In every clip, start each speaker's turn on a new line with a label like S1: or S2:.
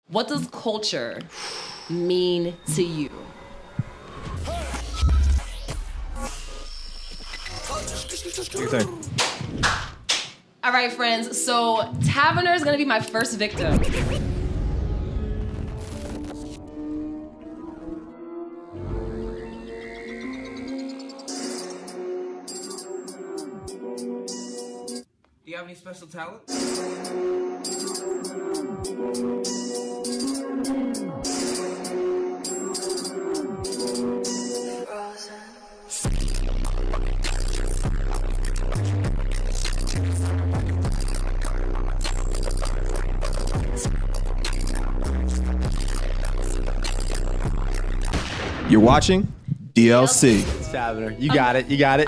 S1: What does culture mean to you?
S2: What do you think?
S1: All right, friends. So Tavenner is gonna be my first victim.
S3: Do you have any special talent?
S2: You're watching DLC.
S4: Tavenner. You got it. You got it.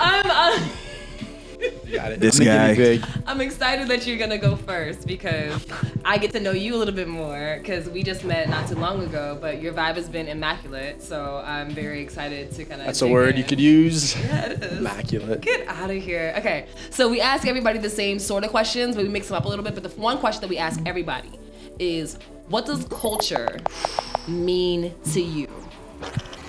S4: You got it.
S2: This
S4: I'm gonna
S2: guy.
S4: give you big.
S1: I'm excited that you're gonna go first because I get to know you a little bit more because we just met not too long ago, but your vibe has been immaculate, so I'm very excited to kind of.
S4: That's a word you could use.
S1: Yeah, it is.
S4: Immaculate.
S1: Get out of here. Okay, so we ask everybody the same sort of questions, but we mix them up a little bit. But the one question that we ask everybody is, what does culture mean to you?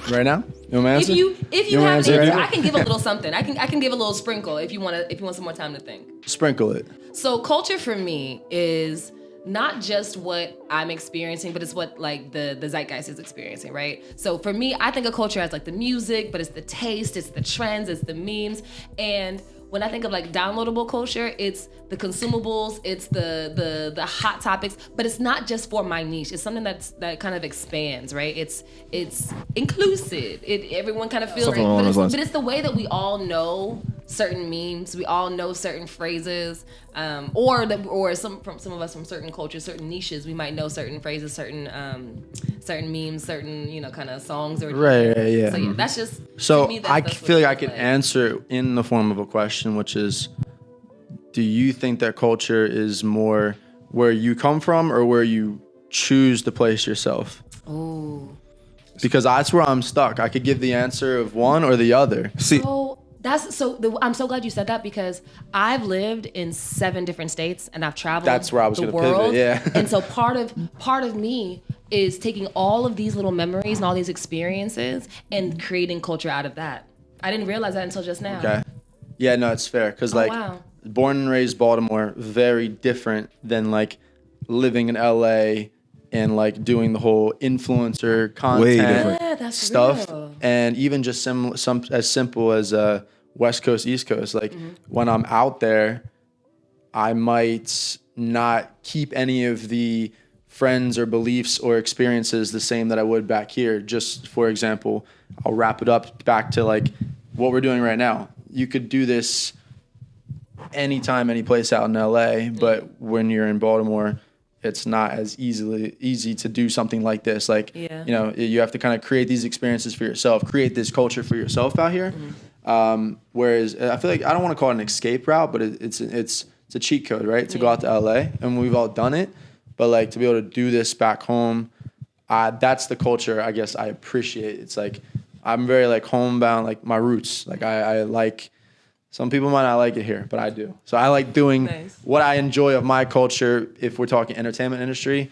S4: Right now? You want my answer?
S1: If you
S4: want my
S1: have
S4: answer
S1: an
S4: right
S1: answer,
S4: now?
S1: I can give a little something. I can give a little sprinkle if you want some more time to think.
S4: Sprinkle it.
S1: So culture for me is not just what I'm experiencing, but it's what like the zeitgeist is experiencing, right? So for me, I think of culture as like the music, but it's the taste, it's the trends, it's the memes. And when I think of like downloadable culture, it's the consumables, it's the hot topics, but it's not just for my niche. It's something that kind of expands, right? It's inclusive. Everyone kind of feels,
S2: Something along those lines.
S1: but it's the way that we all know certain memes, we all know certain phrases, or some of us from certain cultures, certain niches, we might know certain phrases, certain memes, certain kind of songs or
S4: Right, yeah.
S1: So yeah, that's just
S4: So
S1: to me,
S4: I
S1: that's
S4: feel
S1: what
S4: like I
S1: it
S4: can
S1: feels
S4: answer in the form of a question, which is, do you think that culture is more where you come from or where you choose to place yourself?
S1: Ooh.
S4: Because that's where I'm stuck. I could give the answer of one or the other.
S2: See,
S1: I'm so glad you said that because I've lived in 7 different states and I've traveled
S4: That's where I was
S1: the
S4: gonna pivot,
S1: world.
S4: yeah.
S1: And so part of me is taking all of these little memories and all these experiences and creating culture out of that. I didn't realize that until just now.
S4: Okay. Yeah, no, it's fair. Because,
S1: wow.
S4: born and raised Baltimore, very different than, living in LA and, doing the whole influencer
S2: Way
S4: content
S2: different.
S1: Yeah, that's
S4: stuff.
S1: real.
S4: And even just some as simple as West Coast, East Coast. When I'm out there, I might not keep any of the friends or beliefs or experiences the same that I would back here. Just for example, I'll wrap it up back to what we're doing right now. You could do this anytime, any place out in LA, but when you're in Baltimore, it's not as easy to do something like this. You have to kind of create these experiences for yourself, create this culture for yourself out here. Whereas I feel like I don't want to call it an escape route, but it's a cheat code, right? To go out to LA, and we've all done it. But to be able to do this back home, that's the culture I guess I appreciate. It's I'm very homebound, my roots. I like. Some people might not like it here, but I do. So I like doing what I enjoy of my culture, if we're talking entertainment industry,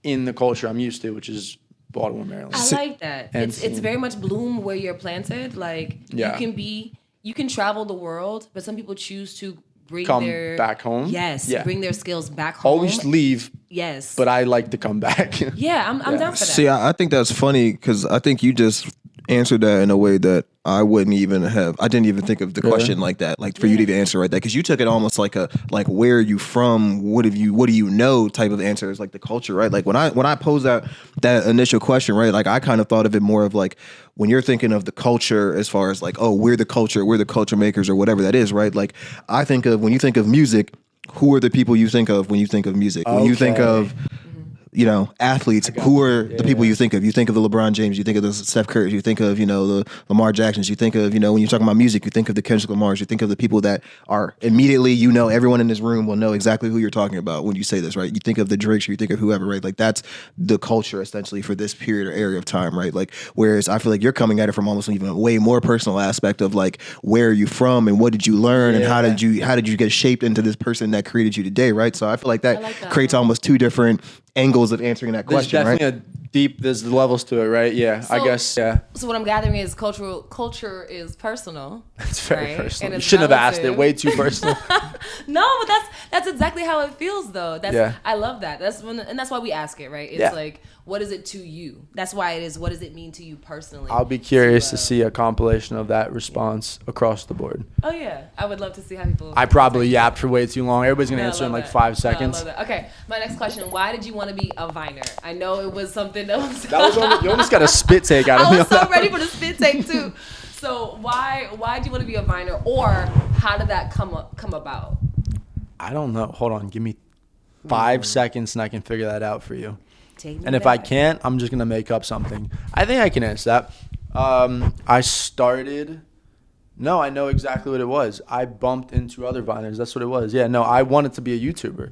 S4: in the culture I'm used to, which is Baltimore, Maryland.
S1: I like that.
S4: And
S1: It's very much bloom where you're planted.
S4: Yeah.
S1: You can travel the world, but some people choose to bring
S4: Come
S1: their
S4: back home?
S1: Yes,
S4: Yeah.
S1: bring their skills back home.
S4: Always leave,
S1: Yes.
S4: but I like to come back.
S1: Yeah, I'm down for that.
S2: see, I think that's funny because I think you just answered that in a way that I didn't even think of the question like that, for you to even answer right there, because you took it almost like where are you from, what do you know type of answer is the culture, right? When I posed that initial question, right, I kind of thought of it more of when you're thinking of the culture as far as we're the culture makers or whatever that is, right? I think of, when you think of music, who are the people you think of when you think of music? When you think of athletes, who are the people you think of? You think of the LeBron James, you think of the Steph Curry, you think of, the Lamar Jacksons, you think of, when you're talking about music, you think of the Kendrick Lamars, you think of the people that are immediately, everyone in this room will know exactly who you're talking about when you say this, right? You think of the Drakes, or you think of whoever, right? That's the culture essentially for this period or area of time, right? Whereas I feel like you're coming at it from almost even a way more personal aspect of where are you from and what did you learn and how did you get shaped into this person that created you today, right? So I feel like that creates almost two different angles of answering that
S4: There's
S2: question, right?
S4: definitely there's levels to it, right? Yeah, I
S1: So-
S4: guess, yeah.
S1: So what I'm gathering is culture is personal.
S4: It's very
S1: right?
S4: personal.
S1: And
S4: You
S1: it's
S4: shouldn't have asked it.
S1: relative.
S4: Way too personal.
S1: No, but that's exactly how it feels though.
S4: Yeah.
S1: I love that. And that's why we ask it, right? It's
S4: Yeah.
S1: like, what is it to you? That's why it is. What does it mean to you personally?
S4: I'll be curious to see a compilation of that response across the board.
S1: Oh yeah, I would love to see how people.
S4: I probably yapped for way too long. Everybody's gonna
S1: No, I
S4: answer in
S1: love
S4: like
S1: that.
S4: 5
S1: No, I
S4: seconds.
S1: love that. Okay, my next question: why did you want to be a Viner? I know it was something that was.
S4: You almost got a spit take out of
S1: I
S4: me.
S1: was
S4: on
S1: so
S4: that
S1: ready
S4: one.
S1: for the spit take too. So why do you want to be a Viner, or how did that come about?
S4: I don't know. Hold on. Give me 5 seconds and I can figure that out for you.
S1: Take me
S4: And if I
S1: back.
S4: can't, I'm just gonna make up something. I think I can answer that. I started. No, I know exactly what it was. I bumped into other Viners. That's what it was. Yeah, no, I wanted to be a YouTuber,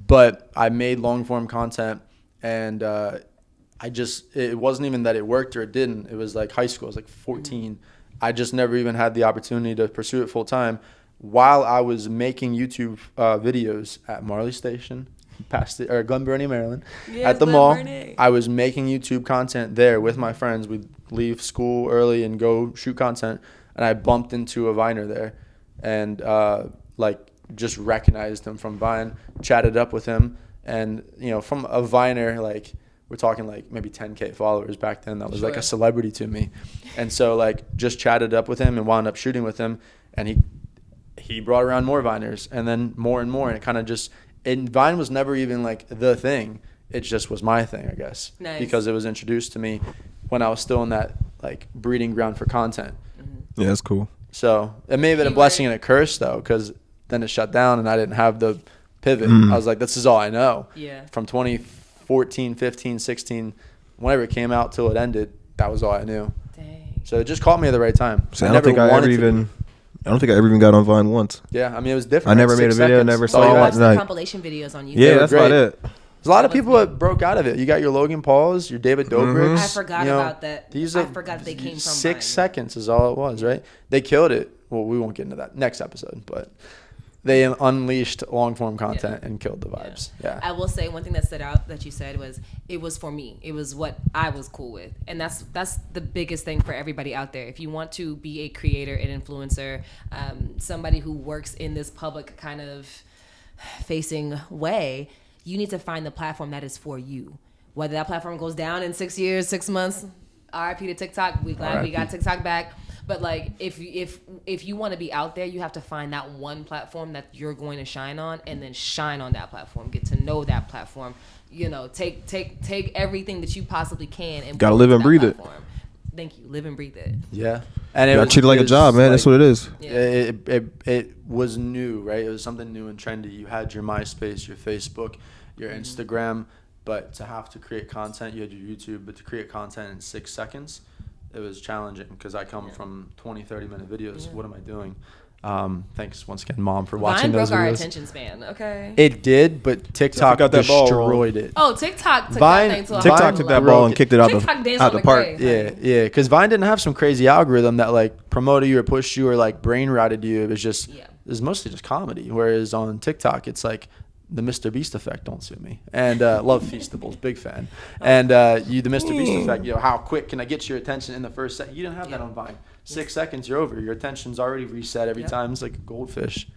S4: but I made long form content, and it wasn't even that it worked or it didn't. It was like high school. I was like 14. I just never even had the opportunity to pursue it full time. While I was making YouTube videos at Marley Station, Glen Burnie, Maryland,
S1: Yes,
S4: at the
S1: Glen
S4: mall,
S1: Burnie.
S4: I was making YouTube content there with my friends. We'd leave school early and go shoot content, and I bumped into a Viner there, and just recognized him from Vine, chatted up with him, and from a Viner, like we're talking like maybe 10K followers back then. That was like
S1: Sure.
S4: a celebrity to me, and so like just chatted up with him and wound up shooting with him, and he brought around more Viners, and then more and more, and it kind of just. And Vine was never even like the thing. It just was my thing, I guess,
S1: Nice.
S4: because it was introduced to me when I was still in that like breeding ground for content.
S2: Yeah, that's cool.
S4: So it may have been a
S1: Keyword.
S4: blessing and a curse though, because then it shut down and I didn't have the pivot. I was like, this is all I know.
S1: Yeah.
S4: From 2014, 15, 16, whenever it came out till it ended, that was all I knew.
S1: Dang.
S4: So it just caught me at the right time.
S2: See, I don't think I ever even got on Vine once.
S4: Yeah, I mean it was different.
S2: I never
S4: Like,
S2: made a
S4: 6
S2: video,
S4: seconds.
S2: never
S4: That's
S2: saw
S4: all
S1: I
S4: you
S2: that.
S4: had.
S1: watched the
S2: Like-
S1: compilation videos on YouTube.
S2: Yeah,
S4: were
S2: that's
S4: great.
S2: about it.
S4: There's a lot of
S1: That was
S4: people that broke out of it. You got your Logan Pauls, your David Dobrik's.
S1: I forgot about that.
S4: These
S1: I
S4: are
S1: forgot that they came from
S4: 6
S1: Vine.
S4: seconds is all it was, right? They killed it. Well, we won't get into that next episode, but they unleashed long form content and killed the vibes. Yeah.
S1: I will say one thing that stood out that you said was it was for me. It was what I was cool with, and that's the biggest thing for everybody out there. If you want to be a creator, an influencer, somebody who works in this public kind of facing way, you need to find the platform that is for you. Whether that platform goes down in 6 years, 6 months, RIP to TikTok. We glad we got TikTok back. But like, if you want to be out there, you have to find that one platform that you're going to shine on, and then shine on that platform. Get to know that platform. Take everything that you possibly can and
S2: Gotta
S1: put
S2: live
S1: into
S2: and
S1: that
S2: breathe it.
S1: platform. Thank you. Live and breathe it.
S4: Yeah. And
S2: You gotta treat it like a
S4: was
S2: job, man. That's what it is.
S1: Yeah.
S4: It was new, right? It was something new and trendy. You had your MySpace, your Facebook, your Instagram, but to have to create content, you had your YouTube, but to create content in 6 seconds, it was challenging because I come from 20, 30-minute videos. What am I doing? Thanks once again, Mom, for watching
S1: Vine
S4: those
S1: broke our
S4: videos.
S1: attention span. Okay.
S4: It did, but TikTok
S2: got that ball
S4: destroyed it.
S1: Oh, TikTok took
S4: Vine-
S1: that thing to a
S2: TikTok
S1: whole
S2: took
S1: level.
S2: that ball and kicked it out
S1: TikTok danced
S2: out
S1: on
S2: the
S1: the
S2: park.
S1: grave.
S4: Yeah, because Vine didn't have some crazy algorithm that like promoted you or pushed you or like brain routed you. It was just
S1: Yeah.
S4: it was mostly just comedy. Whereas on TikTok, it's like the Mr. Beast effect. Don't sue me. And love Feastables, big fan. And the Mr. Beast effect. How quick can I get your attention in the first second? You didn't have that on Vine. 6 seconds, you're over. Your attention's already reset every time. It's like a goldfish.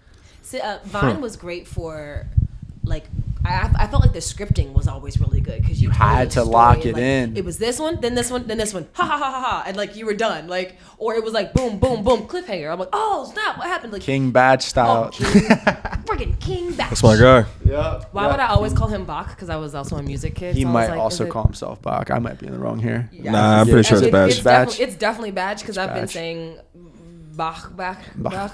S1: So, Vine was great for, like, I felt like the scripting was always really good because you
S4: had to lock it in.
S1: It was this one, then this one, then this one, ha ha ha ha ha, and like you were done, like, or it was like boom, boom, boom, cliffhanger. I'm like, oh snap, what happened? Like
S4: King Badge style.
S1: freaking King Batch.
S2: That's my guy.
S4: Yeah.
S1: Why would I always call him Bach? Because I was also a music kid.
S4: He
S1: so I was
S4: might
S1: like,
S4: also
S1: is it-
S4: call himself Bach. I might be in the wrong here.
S2: Nah, I'm pretty sure it's Badge.
S1: It's definitely Badge because I've been
S4: Badge.
S1: saying Bach.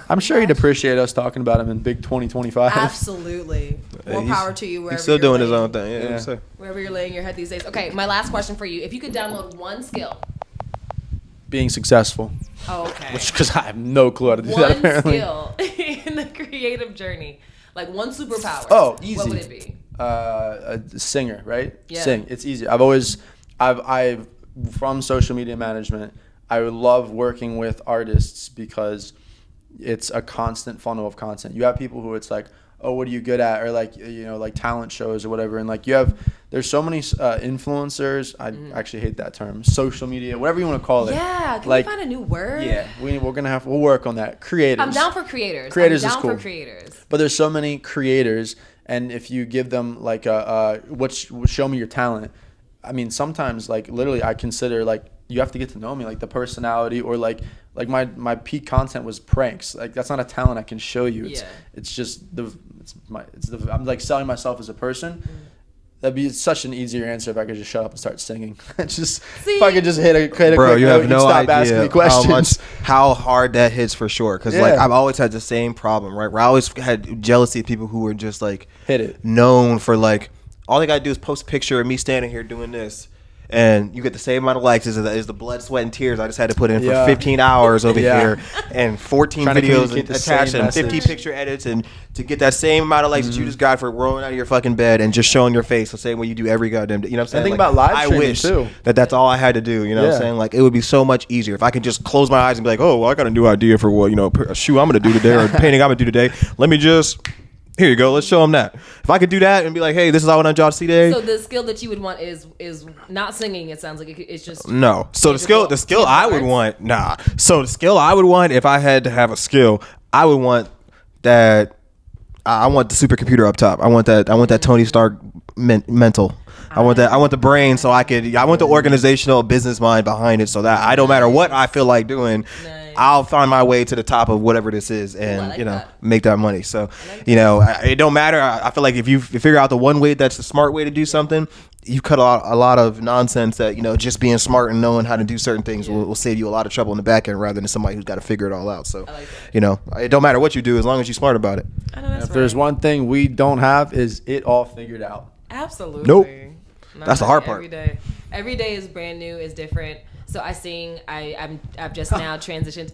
S4: I'm sure he'd appreciate us talking about him in Big 2025.
S1: Absolutely. More power to you.
S2: He's still
S1: you're
S2: doing his
S1: laying-
S2: own thing. Yeah.
S4: Yeah.
S2: So.
S1: Wherever you're laying your head these days. Okay, my last question for you: if you could download one skill,
S4: Being successful.
S1: oh, okay,
S4: Because I have no clue how to do that
S1: one
S4: apparently.
S1: skill in the creative journey, like one superpower.
S4: Oh, easy.
S1: What would it be?
S4: A singer, right?
S1: Yeah.
S4: Sing. It's easy. I've from social media management, I love working with artists because it's a constant funnel of content. You have people who it's like, oh, what are you good at? Or like, you know, like talent shows or whatever. And like there's so many influencers. I actually hate that term. Social media, whatever you want to call it.
S1: Yeah, can
S4: like,
S1: we find a new word?
S4: Yeah, we'll work on that. Creators.
S1: I'm down for creators.
S4: Creators
S1: I'm
S4: is
S1: down
S4: cool.
S1: for creators.
S4: But there's so many creators, and if you give them like show me your talent. I mean, sometimes like literally, I consider like you have to get to know me, like the personality, or like my peak content was pranks. Like that's not a talent I can show you. It's just I'm like selling myself as a person. That'd be such an easier answer if I could just shut up and start singing. If I could just hit a
S2: Bro,
S4: quick
S2: you
S4: note,
S2: have no
S4: stop
S2: idea
S4: asking me questions.
S2: how hard that hits for sure. Because like I've always had the same problem, right? Where I always had jealousy of people who were just like
S4: hit it,
S2: known for like all they gotta do is post a picture of me standing here doing this. And you get the same amount of likes as the blood, sweat, and tears I just had to put in for 15 hours over here, and 14 videos attached and 50 picture edits, and to get that same amount of likes that you just got for rolling out of your fucking bed and just showing your face the same way you do every goddamn day. You know what I'm saying?
S4: I think
S2: like,
S4: about live
S2: I
S4: streaming
S2: wish
S4: too.
S2: that's all I had to do. You know what I'm saying? Like it would be so much easier if I could just close my eyes and be like, oh, well, I got a new idea for what, you know, a shoe I'm gonna do today or a painting I'm gonna do today. Let me just. Here you go. Let's show them that. If I could do that and be like, "Hey, this is what I want y'all to see today."
S1: So the skill that you would want is not singing. It sounds like it's just
S2: no. So the skill I would want, So the skill I would want if I had to have a skill, I would want that. I want the supercomputer up top. I want that Tony Stark mental. I want that. I want the brain so I could. I want the organizational business mind behind it so that I don't matter what I feel like doing. Nice. I'll find my way to the top of whatever this is and make that money. So it don't matter. I feel like if you figure out the one way that's the smart way to do something, you cut out a lot of nonsense that just being smart and knowing how to do certain things will save you a lot of trouble in the back end rather than somebody who's got to figure it all out. So it don't matter what you do as long as you're smart about it.
S1: I know that's
S4: if there's one thing we don't have is it all figured out.
S1: Absolutely.
S2: Nope. That's the hard part.
S1: Every day is brand new, is different. So I sing. I've just now transitioned.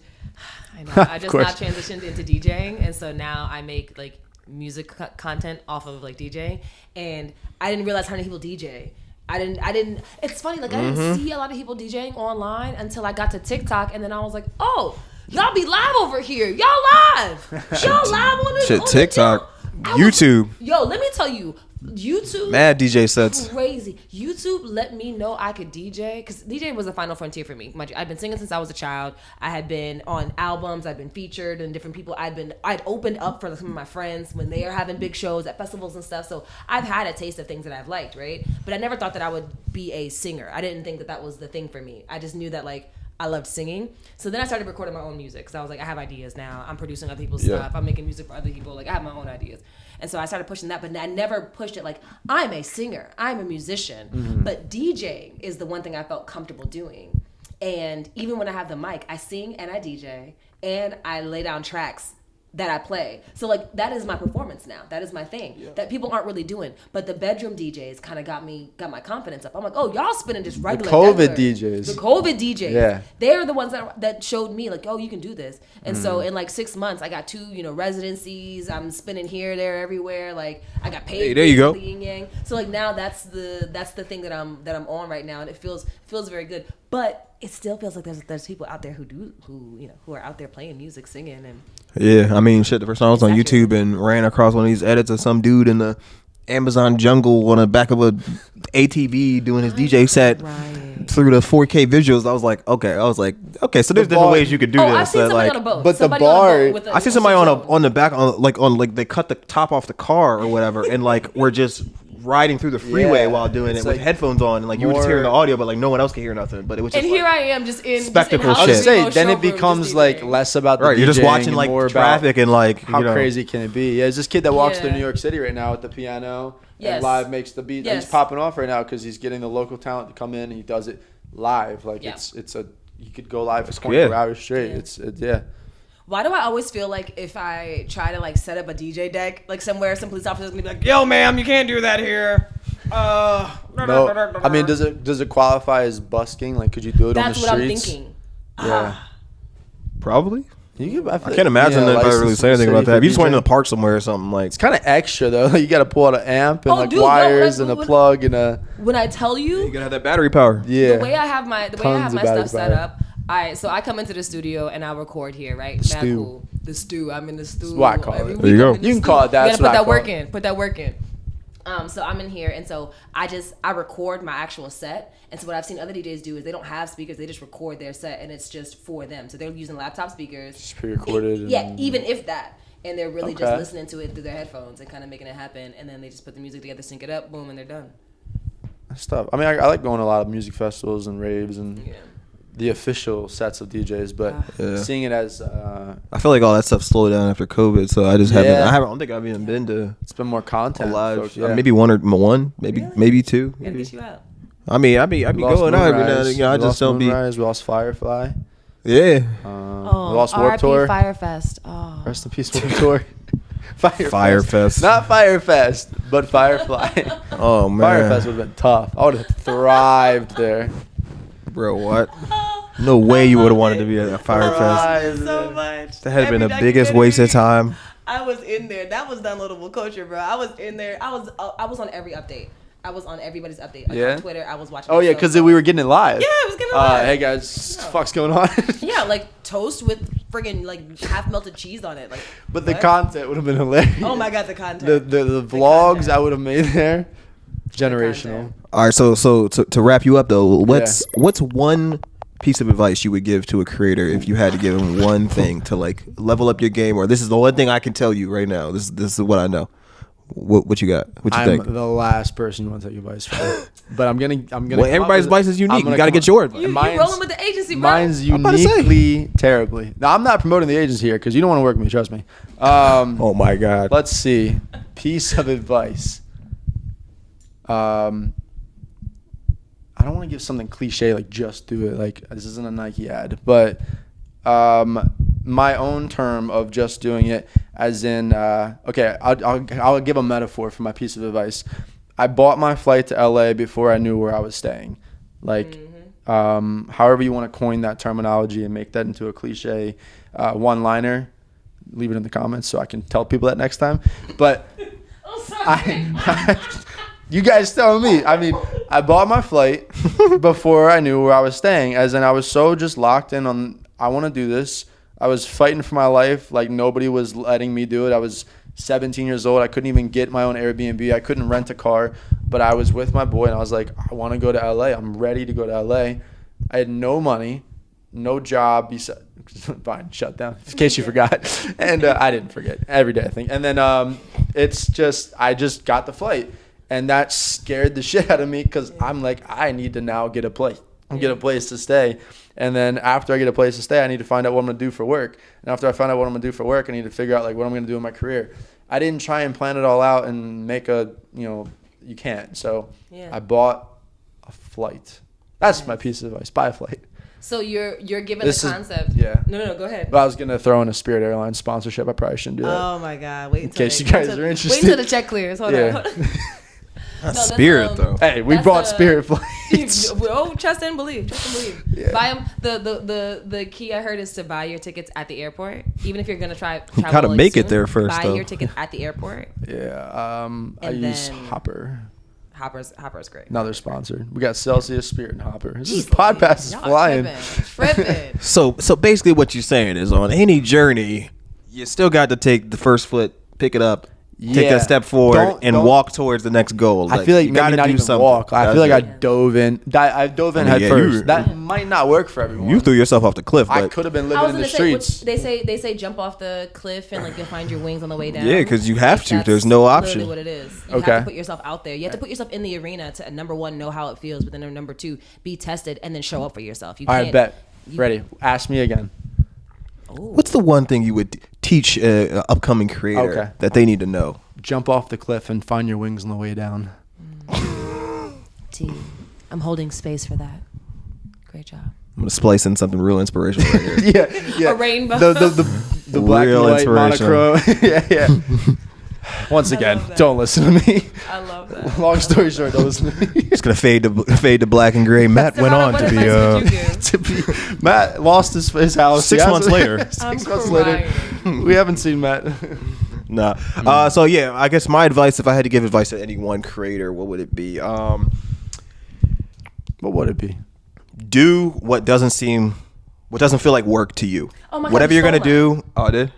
S1: I know. I just now transitioned into DJing, and so now I make like music content off of like DJing. And I didn't realize how many people DJ. I didn't. It's funny. Like I didn't see a lot of people DJing online until I got to TikTok, and then I was like, oh, y'all be live over here. Y'all live. Y'all live on this.
S2: Shit, TikTok, YouTube.
S1: Yo, let me tell you. YouTube,
S2: mad DJ sets,
S1: crazy. YouTube let me know I could DJ because DJ was the final frontier for me. I'd been singing since I was a child. I had been on albums. I'd been featured and different people. I'd opened up for some of my friends when they are having big shows at festivals and stuff. So I've had a taste of things that I've liked, right? But I never thought that I would be a singer. I didn't think that was the thing for me. I just knew that like I loved singing. So then I started recording my own music because I was like, I have ideas now. I'm producing other people's stuff. I'm making music for other people. Like I have my own ideas. And so I started pushing that, but I never pushed it like, I'm a singer, I'm a musician. But DJing is the one thing I felt comfortable doing. And even when I have the mic, I sing and I DJ and I lay down tracks that I play. So like that is my performance now. That is my thing that people aren't really doing. But the bedroom DJs kind of got my confidence up. I'm like, oh, y'all spinning just regular. The COVID DJs. Yeah. They're the ones that showed me like, oh, you can do this. And so in like 6 months, I got 2 residencies. I'm spinning here, there, everywhere. Like I got paid.
S2: Hey, there you go.
S1: Yin yang. So like now that's the thing that I'm on right now, and it feels very good. But it still feels like there's people out there who are out there playing music, singing, and
S2: yeah. I mean, shit. The first time I was on YouTube and ran across one of these edits of some dude in the Amazon jungle on the back of a ATV doing his DJ set through the 4K visuals. I was like, okay. So there's different ways you could do this.
S1: I've seen somebody on a boat.
S2: But somebody the bar, I see somebody on the back on they cut the top off the car or whatever, and like we're just riding through the freeway while doing it with headphones on, and like you were just hearing the audio, but like no one else could hear nothing. But it was just
S1: and here I am just in
S2: spectacle
S1: just in
S2: shit.
S4: I was say then it becomes like less about the
S2: you're just watching like traffic and like
S4: how crazy can it be? Yeah, there's this kid that walks through New York City right now with the piano and live makes the beat. He's popping off right now because he's getting the local talent to come in and he does it live. Like it's you could go live for 24 hours straight. It's
S1: Why do I always feel like if I try to like set up a DJ deck like somewhere, some police officer's gonna be like, "Yo, ma'am, you can't do that here."
S4: No, I mean, does it qualify as busking? Like, could you do it on the streets?
S1: That's what I'm thinking.
S2: Yeah, probably.
S4: I
S2: can't imagine if I really say anything about that. If you just went in the park somewhere or something like,
S4: it's kind of extra though. You got to pull out an amp and wires and a plug and a.
S1: When I tell you,
S2: you gotta have that battery power.
S4: Yeah.
S1: The way I have my stuff set up, I come into the studio and I'll record here, right? Mad cool. the stew. I'm in the stew.
S4: That's what I call
S1: every
S4: it.
S1: week
S2: There you
S1: I'm
S2: go.
S1: in the
S4: You can
S1: stew.
S4: call it that.
S1: You
S4: That's
S1: gotta
S4: what I
S1: put that work
S4: call it.
S1: in. Put that work in. So I'm in here, and so I record my actual set. And so what I've seen other DJs do is they don't have speakers; they just record their set, and it's just for them. So they're using laptop speakers,
S4: Just pre-recorded.
S1: yeah, even if that, and they're really just
S4: Okay.
S1: listening to it through their headphones and kind of making it happen. And then they just put the music together, sync it up, boom, and they're done.
S4: Stuff. I mean, I like going to a lot of music festivals and raves and
S1: Yeah.
S4: the official sets of DJs, but
S2: Yeah.
S4: seeing it as
S2: I feel like all that stuff slowed down after COVID, so I just haven't. I don't think I've even been to
S4: it's been more
S2: a
S4: content.
S2: live.
S4: folks, yeah.
S2: Maybe one, maybe
S1: Really?
S2: maybe two.
S1: Gotta
S2: Maybe.
S1: get you out.
S2: I mean, I'd be
S4: We lost
S2: going out every now and
S4: Moonrise.
S2: then. You know, I
S4: We
S2: just
S4: lost
S2: don't be.
S4: Moonrise. We lost Firefly.
S2: Yeah.
S4: We lost Warped Tour.
S1: Firefest. Oh.
S4: Rest in peace, Warped Tour.
S2: Firefest.
S4: Not Firefest, but Firefly.
S2: Oh man.
S4: Firefest would have been tough. I would have thrived there.
S2: Bro, what? No way you would have wanted to be at a Firefest.
S4: Thrived
S1: So
S4: there.
S1: much.
S2: That had been the
S1: Every
S2: biggest waste of
S1: documentary.
S2: time.
S1: I was in there. That was downloadable culture, bro. I was in there. I was on every update. I was on everybody's update. Like
S4: Yeah?
S1: on Twitter, I was watching.
S4: Oh yeah,
S1: because
S4: because we were getting it live.
S1: Yeah, it was getting it live.
S4: Hey guys, fuck's going on?
S1: Yeah, like toast with friggin' like half melted cheese on it. Like,
S4: But the
S1: what?
S4: content would have been hilarious.
S1: Oh my god, the content.
S4: The vlogs
S1: content.
S4: I would have made there, generational.
S2: All right, so to wrap you up though, what's one piece of advice you would give to a creator if you had to give him one thing to like level up your game, or this is the one thing I can tell you right now. This is what I know. What you got? What you
S4: I'm
S2: think?
S4: the last person you want to take advice from, but I'm gonna.
S2: Well, everybody's advice is unique. You got to get yours.
S1: you
S4: mine's-
S1: rolling with the agency, bro.
S4: Mine's
S2: about to say.
S4: uniquely terribly. Now I'm not promoting the agency here because you don't want to work with me. Trust me.
S2: Oh my god.
S4: Let's see. Piece of advice. I don't want to give something cliche like just do it. Like this isn't a Nike ad, but my own term of just doing it, as in, okay, I'll give a metaphor for my piece of advice. I bought my flight to LA before I knew where I was staying. Like, however you want to coin that terminology and make that into a cliche one-liner, leave it in the comments so I can tell people that next time. But
S1: I'm sorry.
S4: you guys tell me. I mean, I bought my flight before I knew where I was staying, as in I was so just locked in on, I want to do this. I was fighting for my life. Like nobody was letting me do it. I was 17 years old. I couldn't even get my own Airbnb. I couldn't rent a car, but I was with my boy and I was like, I want to go to LA. I'm ready to go to LA. I had no money, no job. Fine, shut down in case you forgot. And I didn't forget every day, I think. And then I just got the flight. And that scared the shit out of me because I'm like, I need to now get a place to stay. And then after I get a place to stay, I need to find out what I'm going to do for work. And after I find out what I'm going to do for work, I need to figure out like what I'm going to do in my career. I didn't try and plan it all out and make you can't. So
S1: Yeah.
S4: I bought a flight. That's my piece of advice. Buy a flight.
S1: So you're given
S4: This
S1: the
S4: is-
S1: concept.
S4: yeah.
S1: No, go ahead.
S4: But I was going to throw in a Spirit Airlines sponsorship. I probably shouldn't do that.
S1: Oh my god! Wait until
S4: case you guys are
S1: Wait
S4: interested.
S1: until the check clears. Hold
S4: Yeah.
S1: on. that's,
S2: Spirit though.
S4: Hey, we
S1: That's
S4: bought
S1: a-
S4: Spirit flights.
S1: Oh, trust and believe.
S4: Yeah.
S1: Buy them. The key I heard is to buy your tickets at the airport, even if you're gonna travel.
S2: gotta
S1: like,
S2: make it
S1: soon,
S2: there first,
S1: Buy
S2: though.
S1: your tickets at the airport.
S4: Yeah. I
S1: And
S4: use
S1: then-
S4: Hopper.
S1: Hopper's great.
S4: Another sponsor. We got Celsius, Spirit, and Hopper. This
S1: Jeez,
S4: podcast is
S1: y'all
S4: flying.
S1: Tripping.
S2: So basically, what you're saying is, on any journey, you still got to take the first foot, pick it up, take
S4: Yeah.
S2: a step forward, and
S4: Don't-
S2: walk towards the next goal.
S4: I feel like
S2: you
S4: maybe
S2: gotta
S4: not
S2: do
S4: even
S2: something.
S4: walk. I feel like I
S2: That's it.
S4: dove in. I dove in
S2: I mean,
S4: head
S2: yeah,
S4: first.
S2: you-
S4: That might not work for everyone.
S2: You threw yourself off the cliff,
S4: I
S2: but
S4: could have been
S1: I
S4: living
S1: was
S4: in the
S1: gonna say,
S4: streets.
S1: they say jump off the cliff and like you'll find your wings on the way down.
S2: Yeah, 'cause you have to.
S1: That's
S2: There's no option.
S1: Literally what it is. You
S4: Okay.
S1: have to put yourself out there. You have to put yourself in the arena to number one know how it feels, but then number two be tested and then show up for yourself. You
S4: All
S1: can't.
S4: right, bet.
S1: you-
S4: Ready. Ask me again.
S2: what's the one thing you would teach an upcoming creator
S4: Okay.
S2: that they need to know?
S4: Jump off the cliff and find your wings on the way down.
S1: T. I'm holding space for that. Great job.
S2: I'm gonna splice in something real inspirational right here.
S4: Yeah.
S1: A rainbow.
S4: The black and
S2: Real
S4: white
S2: inspiration.
S4: monochrome. yeah. Once again,
S1: love that.
S4: don't listen to me.
S1: I love that.
S4: Long story short, don't listen to me.
S2: It's gonna fade to black and gray. Matt
S1: So
S2: went
S1: how-
S2: on
S1: what
S2: to be
S1: advice would you give?
S4: to be Matt lost his house
S2: 6
S4: He
S2: months
S4: hasn't-
S2: later.
S1: I'm
S4: 6 months later,
S1: crying.
S4: we haven't seen Matt.
S2: Nah. So yeah, I guess my advice, if I had to give advice to any one creator, what would it be?
S4: What would it be?
S2: Do what doesn't feel like work to you.
S1: Oh my God,
S2: Whatever
S1: you
S2: you're gonna
S1: stole
S2: do. Oh, I did.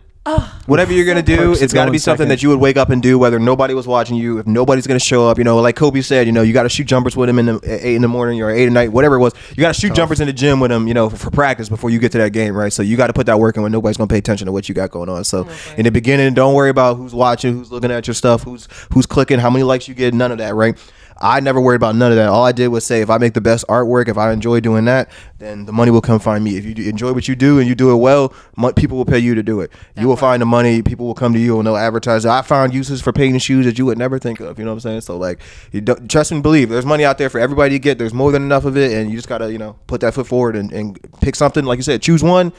S2: Whatever you're gonna do,
S4: First
S2: it's got to
S4: going
S2: be something
S4: second.
S2: that you would wake up and do, whether nobody was watching you, if nobody's gonna show up. You know, like Kobe said, you know, you got to shoot jumpers with him at 8 in the morning or 8 at night, whatever it was. You got to shoot jumpers in the gym with him, you know, for practice before you get to that game, right? So you got to put that work in when nobody's gonna pay attention to what you got going on. So in the beginning, don't worry about who's watching, who's looking at your stuff, who's clicking, how many likes you get, none of that, right? I never worried about none of that. All I did was say, if I make the best artwork, if I enjoy doing that, then the money will come find me. If you enjoy what you do and you do it well, people will pay you to do it. You will find the money. People will come to you and they'll advertise. I found uses for painting shoes that you would never think of. You know what I'm saying? So like, you don't, trust and believe. There's money out there for everybody to get. There's more than enough of it, and you just gotta, you know, put that foot forward and pick something. Like you said, choose one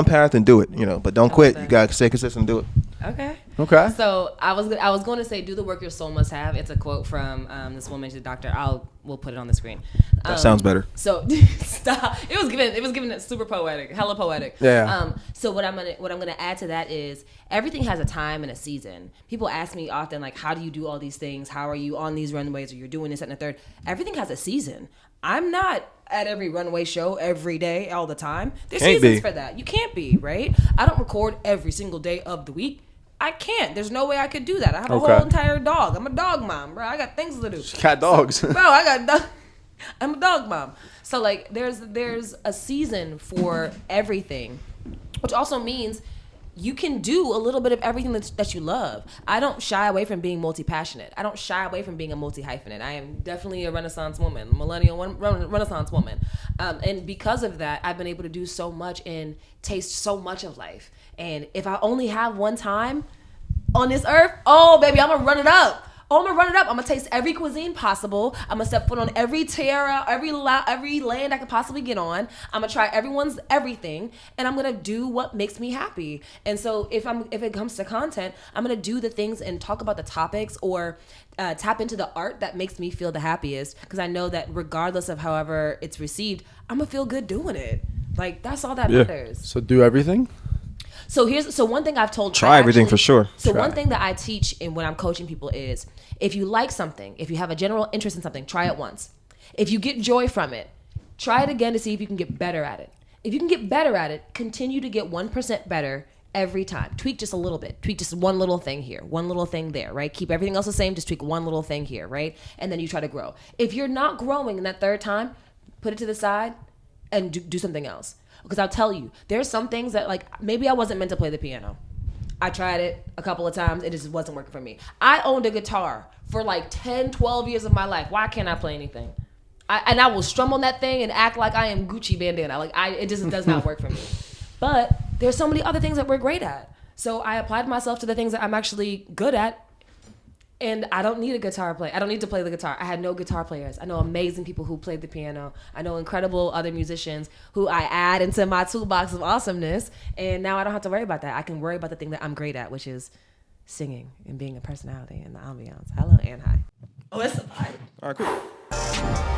S2: path and do it. You know, but don't quit. You gotta stay consistent and do it.
S1: Okay. So I was going to say, do the work your soul must have. It's a quote from this woman, she's a doctor. We'll put it on the screen.
S2: That sounds better.
S1: So stop. It was given super poetic, hella poetic.
S4: Yeah.
S1: So what I'm gonna add to that is everything has a time and a season. People ask me often, like, how do you do all these things? How are you on these runways, or you're doing this and the third? Everything has a season. I'm not at every runway show every day all the time. There's seasons for that. You can't be, right? I don't record every single day of the week. I can't. There's no way I could do that. I have a whole entire dog. I'm a dog mom, bro. I got things to do.
S4: Cat dogs.
S1: Bro, I'm a dog mom. So like, there's a season for everything, which also means you can do a little bit of everything that you love. I don't shy away from being multi-passionate. I don't shy away from being a multi-hyphenate. I am definitely a Renaissance woman, millennial Renaissance woman. And because of that, I've been able to do so much and taste so much of life. And if I only have one time on this earth, oh, baby, I'm going to run it up. I'm going to taste every cuisine possible. I'm going to step foot on every terra, every land I could possibly get on. I'm going to try everyone's everything, and I'm going to do what makes me happy. And so if it comes to content, I'm going to do the things and talk about the topics or tap into the art that makes me feel the happiest, because I know that regardless of however it's received, I'm going to feel good doing it. Like, that's all that matters.
S4: So do everything?
S1: So one thing I've told,
S2: try everything for sure.
S1: So one thing that I teach when I'm coaching people is, if you like something, if you have a general interest in something, try it once. If you get joy from it, try it again to see if you can get better at it. If you can get better at it, continue to get 1% better every time. Tweak just a little bit. Tweak just one little thing here, one little thing there, right? Keep everything else the same, just tweak one little thing here, right? And then you try to grow. If you're not growing in that third time, put it to the side and do something else. Because I'll tell you, there's some things that, like, maybe I wasn't meant to play the piano. I tried it a couple of times. It just wasn't working for me. I owned a guitar for like 10, 12 years of my life. Why can't I play anything? I will strum on that thing and act like I am Gucci bandana. It just does not work for me. But there's so many other things that we're great at. So I applied myself to the things that I'm actually good at. And I don't need a guitar player. I don't need to play the guitar. I had no guitar players. I know amazing people who played the piano. I know incredible other musicians who I add into my toolbox of awesomeness. And now I don't have to worry about that. I can worry about the thing that I'm great at, which is singing and being a personality and the ambiance. Hello and hi. Oh, it's a vibe.
S2: All right, cool.